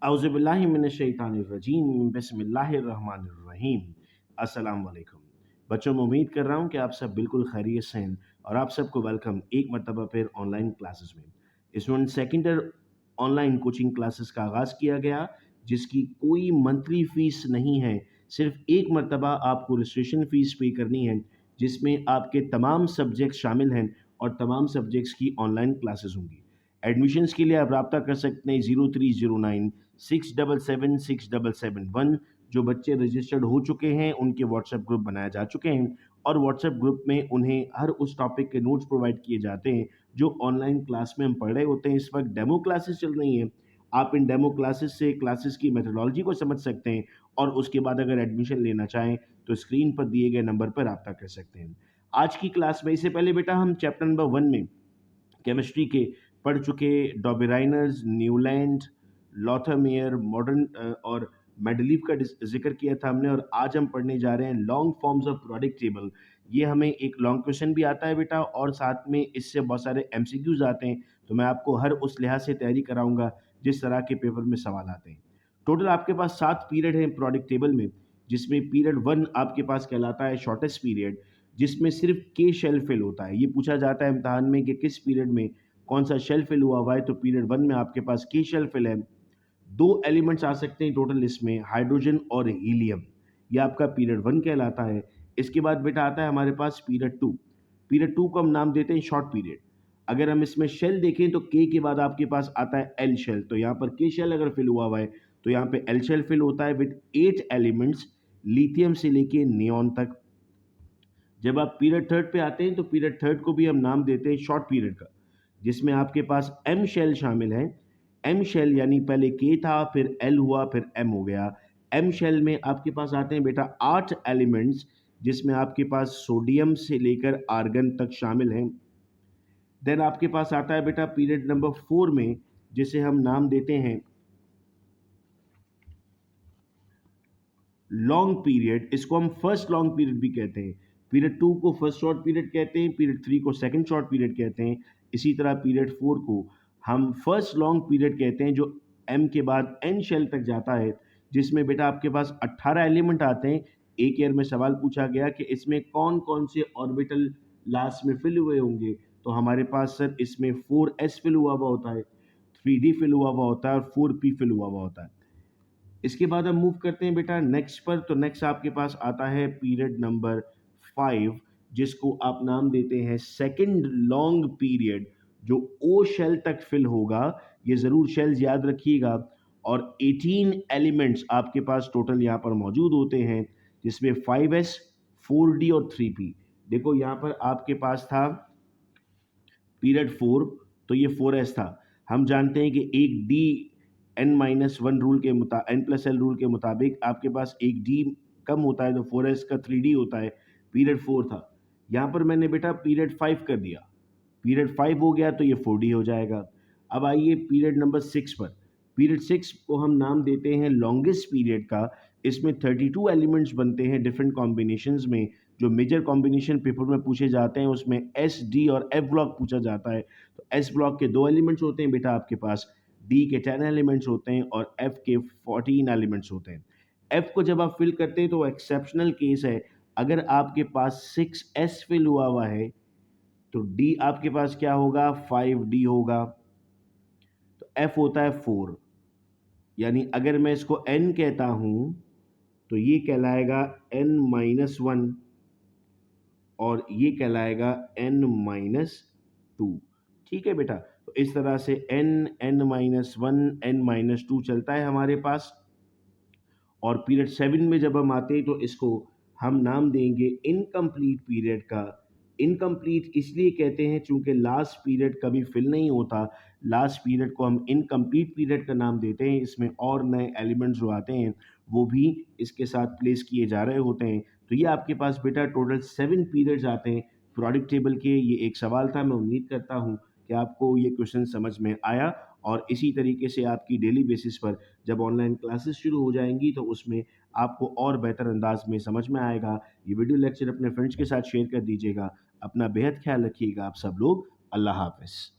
औज़ुबिल्लाहिमिनश्शैतानिर्रजीम बिस्मिल्लाहिर्रहमानिर्रहीम। अस्सलाम वालेकुम। बच्चों, मैं उम्मीद कर रहा हूँ कि आप सब बिल्कुल खैरियत से हैं और आप सबको वेलकम एक मरतबा फिर ऑनलाइन क्लासेस में। Student second year online coaching classes का आगाज़ किया गया, जिसकी कोई मंथली फ़ीस नहीं है। सिर्फ एक मरतबा आपको रजिस्ट्रेशन फ़ीस पे करनी है, जिसमें आपके तमाम सब्जेक्ट शामिल हैं और तमाम सब्जेक्ट्स की ऑनलाइन क्लासेस होंगी। एडमिशन्स के लिए आप रब्ता कर सकते हैं 0309 677 677 1। जो बच्चे रजिस्टर्ड हो चुके हैं उनके व्हाट्सएप ग्रुप बनाए जा चुके हैं और व्हाट्सएप ग्रुप में उन्हें हर उस टॉपिक के नोट्स प्रोवाइड किए जाते हैं जो ऑनलाइन क्लास में हम पढ़ रहे होते हैं। इस वक्त डेमो क्लासेस चल रही हैं। आप इन डेमो क्लासेस से क्लासेस की मेथोडोलॉजी को समझ सकते हैं और उसके बाद अगर एडमिशन लेना चाहें तो स्क्रीन पर दिए गए नंबर पर रब्ता कर सकते हैं। आज की क्लास में इससे पहले बेटा हम चैप्टर नंबर 1 में केमिस्ट्री के पढ़ चुके डॉबेराइनर्स, न्यूलैंड, लॉथरमेयर, मॉडर्न और मेंडलीव का जिक्र किया था हमने। और आज हम पढ़ने जा रहे हैं long forms of product table. ये हमें एक लॉन्ग क्वेश्चन भी आता है बेटा और साथ में इससे बहुत सारे एमसीक्यूज आते हैं। तो मैं आपको हर उस लिहाज से तैयारी कराऊंगा जिस तरह के पेपर में सवाल आते हैं। टोटल आपके पास 7 पीरियड हैं प्रोडक्ट टेबल में, जिसमें पीरियड 1 आपके पास कहलाता है शॉर्टेस्ट पीरियड, जिसमें सिर्फ के शेल फिल होता है। ये पूछा जाता है इम्तहान में कि किस पीरियड में कौन सा शेल फिल हुआ है, तो पीरियड 1 में आपके पास के शेल फिल है। 2 एलिमेंट्स आ सकते हैं टोटल इसमें, हाइड्रोजन और हीलियम। ये आपका पीरियड 1 कहलाता है। इसके बाद बेटा आता है हमारे पास पीरियड 2। पीरियड 2 को हम नाम देते हैं शॉर्ट पीरियड। अगर हम इसमें शेल देखें तो के बाद आपके पास आता है एल शेल। तो यहाँ पर के शेल अगर फिल हुआ है तो यहाँ पे एल शेल फिल होता है विद 8 एलिमेंट्स, लिथियम से लेके नियॉन तक। जब आप पीरियड 3 पे आते हैं तो पीरियड 3 को भी हम नाम देते हैं शॉर्ट पीरियड का, जिसमें आपके पास एम शेल शामिल है। एम शेल यानी पहले के था, फिर एल हुआ, फिर एम हो गया। एम शेल में आपके पास आते हैं बेटा 8 एलिमेंट्स, जिसमें आपके पास सोडियम से लेकर आर्गन तक शामिल हैं। देन आपके पास आता है बेटा पीरियड नंबर 4 में, जिसे हम नाम देते हैं लॉन्ग पीरियड। इसको हम फर्स्ट लॉन्ग पीरियड भी कहते हैं। पीरियड 2 को फर्स्ट शॉर्ट पीरियड कहते हैं, पीरियड 3 को सेकंड शॉर्ट पीरियड कहते हैं। इसी तरह पीरियड 4 को हम फर्स्ट लॉन्ग पीरियड कहते हैं, जो एम के बाद एन शेल तक जाता है, जिसमें बेटा आपके पास 18 एलिमेंट आते हैं। एक ईयर में सवाल पूछा गया कि इसमें कौन कौन से ऑर्बिटल लास्ट में फिल हुए होंगे, तो हमारे पास सर इसमें 4s फिल हुआ हुआ होता है, 3d फिल हुआ हुआ होता है और 4p फिल हुआ हुआ होता है। इसके बाद हम मूव करते हैं बेटा नेक्स्ट पर। तो नेक्स्ट आपके पास आता है पीरियड नंबर 5, जिसको आप नाम देते हैं सेकंड लॉन्ग पीरियड, जो ओ शेल तक फिल होगा। ये ज़रूर शेल्स याद रखिएगा। और 18 एलिमेंट्स आपके पास टोटल यहाँ पर मौजूद होते हैं, जिसमें 5s, 4d और 3p। देखो यहाँ पर आपके पास था पीरियड 4, तो ये 4s था। हम जानते हैं कि एक डी n-1 रूल के n+l रूल के मुताबिक आपके पास एक डी कम होता है, तो 4s का 3d होता है। पीरियड 4 था। यहाँ पर मैंने बेटा पीरियड 5 कर दिया। पीरियड 5 हो गया तो ये 4d हो जाएगा। अब आइए पीरियड नंबर 6 पर। पीरियड 6 को हम नाम देते हैं लॉन्गेस्ट पीरियड का। इसमें 32 एलिमेंट्स बनते हैं डिफरेंट कॉम्बिनेशंस में। जो मेजर कॉम्बिनेशन पेपर में पूछे जाते हैं उसमें एस, डी और एफ ब्लॉक पूछा जाता है। तो एस ब्लॉक के 2 एलिमेंट्स होते हैं बेटा आपके पास, डी के 10 एलिमेंट्स होते हैं और एफ के 14 एलिमेंट्स होते हैं। एफ को जब आप फिल करते हैं तो एक्सेप्शनल केस है। अगर आपके पास 6s फिल हुआ है तो डी आपके पास क्या होगा, 5d होगा। तो एफ होता है 4, यानी अगर मैं इसको n कहता हूं तो ये कहलाएगा n-1 और ये कहलाएगा n-2। ठीक है बेटा, तो इस तरह से n-1 n-2 चलता है हमारे पास। और पीरियड 7 में जब हम आते हैं तो इसको हम नाम देंगे इनकम्प्लीट पीरियड का। इनकम्प्लीट इसलिए कहते हैं चूंकि लास्ट पीरियड कभी फिल नहीं होता। लास्ट पीरियड को हम इनकम्प्लीट पीरियड का नाम देते हैं। इसमें और नए एलिमेंट्स जो आते हैं वो भी इसके साथ प्लेस किए जा रहे होते हैं। तो ये आपके पास बेटा टोटल 7 पीरियड्स आते हैं प्रोडक्ट टेबल के। ये एक सवाल था, मैं उम्मीद करता हूँ कि आपको ये क्वेश्चन समझ में आया। और इसी तरीके से आपकी डेली बेसिस पर जब ऑनलाइन क्लासेस शुरू हो जाएंगी तो उसमें आपको और बेहतर अंदाज में समझ में आएगा। ये वीडियो लेक्चर अपने फ्रेंड्स के साथ शेयर कर दीजिएगा। अपना बेहद ख्याल रखिएगा आप सब लोग। अल्लाह हाफ़िज़।